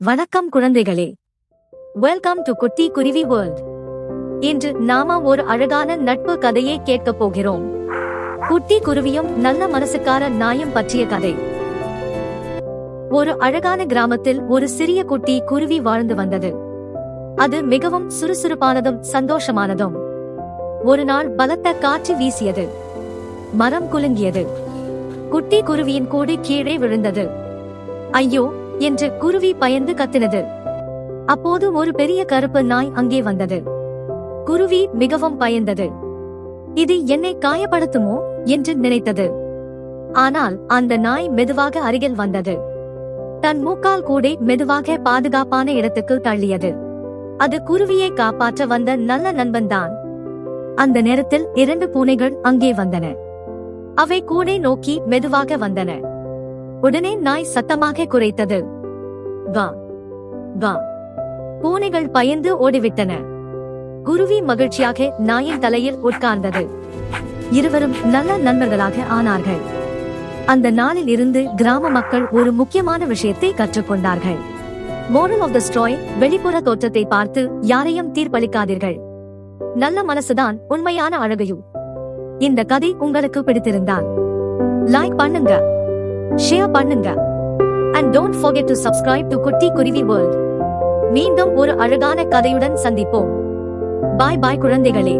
வணக்கம் குழந்தைகளே. Welcome to குட்டி குருவி வேர்ல்ட். இன்று நாம ஒரு அழகான நட்பு கதையை கேட்கப் போகிறோம். குட்டி குருவியும் நல்ல மனசுக்கார நாயும் பற்றிய கதை. ஒரு அழகான கிராமத்தில் ஒரு சிறிய குட்டி குருவி வாழ்ந்து வந்தது. அது மிகவும் சுறுசுறுப்பானதும் சந்தோஷமானதும். ஒரு நாள் பலத்த காற்று வீசியது. மரம் குலுங்கியது. குட்டி குருவியின் கூடு கீழே விழுந்தது. ஐயோ என்று குருவி பயந்து கத்தினது. அப்போது ஒரு பெரிய கருப்பு நாய் அங்கே வந்தது. குருவி மிகவும் பயந்தது. இது என்னை காயப்படுத்துமோ என்று நினைத்தது. ஆனால் அந்த நாய் மெதுவாக அருகில் வந்தது. தன் மூக்கால் கூடை மெதுவாக பாதுகாப்பான இடத்துக்கு தள்ளியது. அது குருவியை காப்பாற்ற வந்த நல்ல நண்பன்தான். அந்த நேரத்தில் 2 பூனைகள் அங்கே வந்தன. அவை கூடை நோக்கி மெதுவாக வந்தன. உடனே நாய் சத்தமாக குரைத்தது, வா வா. பூனைகள் பயந்து ஓடிவிட்டன. குருவி மகிழ்ச்சியாக நாயின் தலையில் உட்கார்ந்தது. இருவரும் நல்ல நண்பர்களாக ஆனார்கள். அந்த நாளில் இருந்து கிராம மக்கள் ஒரு முக்கியமான விஷயத்தை கற்றுக்கொண்டார்கள். மோரல் ஆஃப் த ஸ்டோரி: வெளிப்புற தோற்றத்தை பார்த்து யாரையும் தீர்ப்பளிக்காதீர்கள். நல்ல மனசுதான் உண்மையான அழகையும். இந்த கதை உங்களுக்கு பிடித்திருந்தால் லைக் பண்ணுங்க, ஷேர் பண்ணுங்க, and don't forget to subscribe to குட்டி குருவி வேர்ல்ட். மீண்டும் ஒரு அழகான கதையுடன் சந்திப்போம். பாய் பாய் குழந்தைகளே.